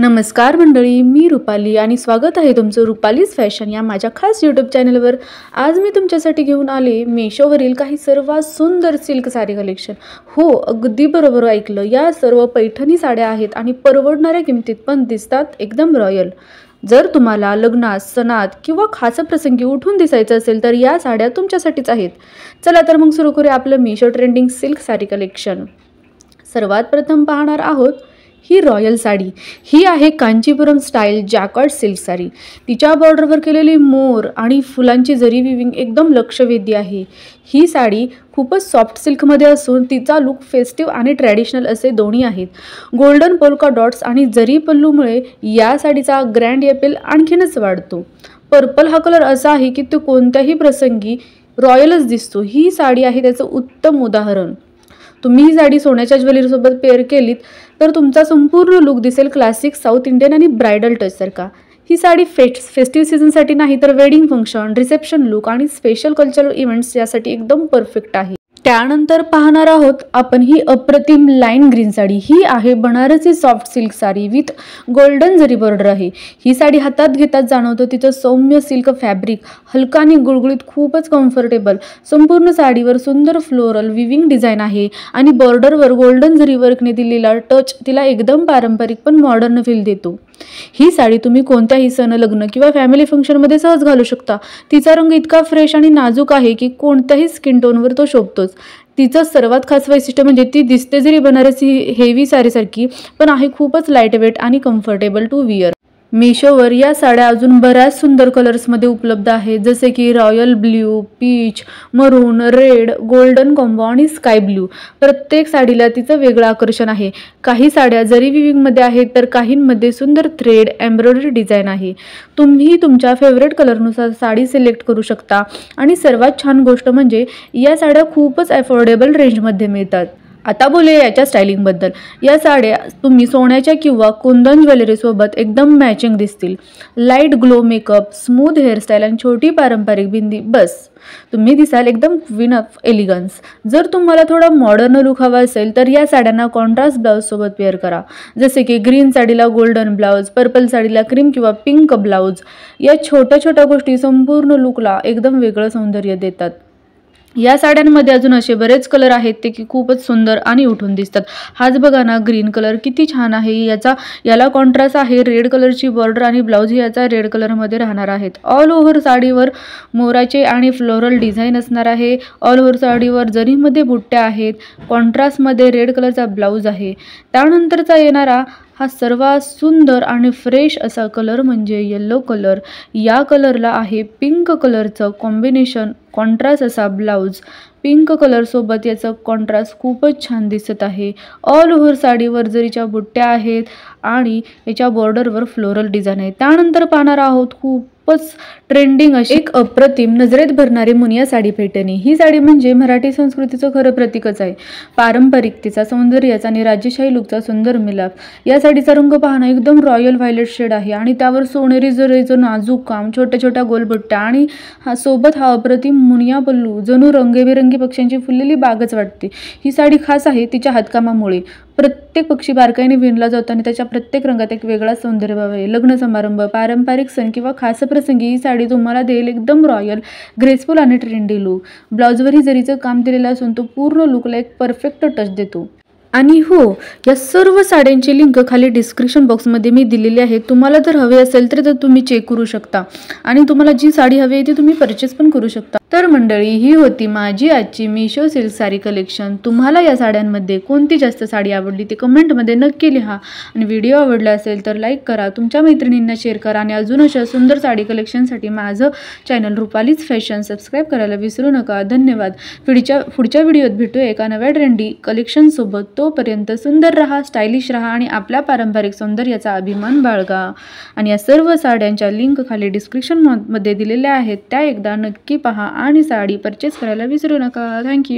नमस्कार मंडळी, मी रुपाली आणि स्वागत आहे तुमचं रुपालीज फॅशन या माझ्या खास यूट्यूब चॅनलवर। आज मी तुमच्यासाठी घेऊन आले मेशोवरील काही सर्वात सुंदर सिल्क साडी कलेक्शन। हो, अगदी बरोबर ऐकलं, या सर्व पैठणी साड्या आहेत आणि परवडणाऱ्या किमतीत पण दिसतात एकदम रॉयल। जर तुम्हाला लग्नात, सणात किंवा खास प्रसंगी उठून दिसायचं असेल तर या साड्या तुमच्यासाठीच आहेत। चला तर मग सुरू करूया आपलं Meesho trending silk sari collection. सर्वात प्रथम पाहणार आहोत ही रॉयल साडी। ही आहे कांचीपुरम स्टाईल जॅकॉर्ड सिल्क साडी। तिच्या बॉर्डरवर केलेली मोर आणि फुलांची जरी विविंग एकदम लक्षवेधी आहे। ही साडी खूपच सॉफ्ट सिल्कमध्ये असून तिचा लुक फेस्टिव्ह आणि ट्रॅडिशनल असे दोन्ही आहेत। गोल्डन पोल्का डॉट्स आणि जरी पल्लूमुळे या साडीचा ग्रँड अपील आणखीनच वाढतो। पर्पल हा कलर असा आहे की तो कोणत्याही प्रसंगी रॉयलच दिसतो। ही साडी आहे त्याचं उत्तम उदाहरण। तुम्ही ही साडी सोन्याच्या ज्वेलरीसोबत पेअर केलीत तर तुमचा संपूर्ण लुक दिसेल क्लासिक साऊथ इंडियन आणि ब्रायडल टच सारखा। ही साडी फेस्टिव्ह सीझनसाठी नाही तर वेडिंग फंक्शन, रिसेप्शन लुक आणि स्पेशल कल्चरल इव्हेंट्स यासाठी एकदम परफेक्ट आहे। त्यानंतर पाहणार आहोत आपण ही अप्रतिम लाईन ग्रीन साडी। ही आहे Banarasi soft silk sari with golden जरी बॉर्डर आहे। ही साडी हातात घेताच जाणवतं तिचं सौम्य सिल्क फॅब्रिक, हलका आणि गुळगुळीत खूपच कम्फर्टेबल। संपूर्ण साडीवर सुंदर फ्लोरल विविंग डिझाईन आहे आणि बॉर्डरवर गोल्डन जरी वर्कने दिलेला टच तिला एकदम पारंपरिक पण मॉडर्न फील देतो। ही साडी तुम्ही कोणत्याही सण, लग्न किंवा फॅमिली फंक्शनमध्ये सहज घालू शकता। तिचा रंग इतका फ्रेश आणि नाजूक आहे की कोणत्याही स्किन टोनवर तो शोभतोच। तिचं सर्वात खास वैशिष्ट्य म्हणजे ती दिसते जरी बनारसी हेवी साडीसारखी पण आहे खूपच लाईट वेट आणि कम्फर्टेबल टू विअर। मेशोवर या साड्या अजून बऱ्याच सुंदर कलर्समध्ये उपलब्ध आहेत, जसे की रॉयल ब्ल्यू, पीच, मरून, रेड, गोल्डन कॉम्बो आणि स्काय ब्ल्यू। प्रत्येक साडीला तिचं वेगळं आकर्षण आहे। काही साड्या जरी विविंगमध्ये आहेत तर काहींमध्ये सुंदर थ्रेड एम्ब्रॉयडरी डिझाईन आहे। तुम्ही तुमच्या फेवरेट कलरनुसार साडी सिलेक्ट करू शकता आणि सर्वात छान गोष्ट म्हणजे या साड्या खूपच अफोर्डेबल रेंजमध्ये मिळतात। आता बोलूया याच्या स्टायलिंगबद्दल। या साड्या तुम्ही सोन्याच्या किंवा कुंदन ज्वेलरीसोबत एकदम मॅचिंग दिसतील। Light glow makeup, smooth hairstyle आणि छोटी पारंपरिक बिंदी, बस तुम्ही दिसाल एकदम क्वीन ऑफ एलिगन्स। जर तुम्हाला थोडा मॉडर्न लुक हवा असेल तर या साड्यांना कॉन्ट्रास्ट ब्लाउज सोबत पेअर करा, जसे की ग्रीन साडीला गोल्डन ब्लाउज, पर्पल साडीला क्रीम किंवा पिंक ब्लाउज। या छोट्या छोट्या गोष्टी संपूर्ण लुकला एकदम वेगळं सौंदर्य देतात। या साड्यांमध्ये अजून असे बरेच कलर आहेत ते की खूपच सुंदर आणि उठून दिसतात। हाच बघा ना, ग्रीन कलर किती छान आहे। याला कॉन्ट्रास्ट आहे रेड कलरची बॉर्डर आणि ब्लाउज याचा रेड कलरमध्ये राहणार आहेत। ऑल ओव्हर साडीवर मोराचे आणि फ्लोरल डिझाईन असणार आहे। ऑल ओव्हर साडीवर जरीमध्ये बुट्ट्या आहेत। कॉन्ट्रास्टमध्ये रेड कलरचा ब्लाउज आहे। त्यानंतरचा येणारा हा सर्वात सुंदर आणि फ्रेश असा कलर म्हणजे येलो कलर। या कलरला आहे पिंक कलरचं कॉम्बिनेशन, कॉन्ट्रास्ट असा ब्लाउज। पिंक कलरसोबत याचं कॉन्ट्रास्ट खूपच छान दिसत आहे। ऑल ओव्हर साडीवर जरीच्या बुट्ट्या आहेत आणि याच्या बॉर्डरवर फ्लोरल डिझाईन आहे। त्यानंतर पाहणार आहोत खूपच ट्रेंडिंग अशी एक अप्रतिम नजरेत भरणारी मुनिया साडी पैठणी। ही साडी म्हणजे मराठी संस्कृतीचं खरं प्रतीकच आहे। पारंपरिकतेचा, सौंदर्याचा आणि राजेशाही लुकचा सुंदर मिलाप। या साडीचा रंग पाहणं एकदम रॉयल व्हायलेट शेड आहे आणि त्यावर सोनेरी जरीचं नाजूक काम, छोट्या छोट्या गोलबट्ट्या आणि सोबत हा अप्रतिम मुनिया पल्लू, जणू रंगीबेरंगी पक्ष्यांची फुललेली बागच वाटते। ही साडी खास आहे तिच्या हातकामामुळे। प्रत्येक पक्षी बारकाईने विणला जातो आणि त्याच्या प्रत्येक रंगात एक वेगळा सौंदर्यभाव आहे। लग्न समारंभ, पारंपरिक सण किंवा खास प्रसंगी ही साडी तुम्हाला देईल एकदम रॉयल, ग्रेसफुल आणि ट्रेंडी लुक। ब्लाउजवरही जरीचं काम दिलेलं असून तो पूर्ण लुकला एक परफेक्ट टच देतो। आणि हो, या सर्व साड्यांची लिंक खाली डिस्क्रिप्शन बॉक्समध्ये मी दिलेली आहे। तुम्हाला जर हवे असेल तर तुम्ही चेक करू शकता आणि तुम्हाला जी साडी हवी आहे ती तुम्ही परचेस पण करू शकता। तर मंडळी, ही होती माझी आजची मेशो सिल्क साडी कलेक्शन। तुम्हाला या साड्यांमध्ये कोणती जास्त साडी आवडली ते कमेंटमध्ये नक्की लिहा आणि व्हिडिओ आवडला असेल तर लाईक करा, तुमच्या मैत्रिणींना शेअर करा आणि अजून अशा सुंदर साडी कलेक्शनसाठी माझं चॅनल रुपालीज फॅशन सबस्क्राईब करायला विसरू नका। धन्यवाद। पुढच्या व्हिडिओत भेटूया एका नव्या ट्रेंडी कलेक्शनसोबत। तोपर्यंत सुंदर रहा, स्टायलिश रहा आणि आपल्या पारंपरिक सौंदर्याचा अभिमान बाळगा। आणि या सर्व साड्यांच्या लिंक खाली डिस्क्रिप्शनमध्ये दिलेल्या आहेत, त्या एकदा नक्की पहा आणि साडी परचेस करायला विसरू नका। थँक्यू।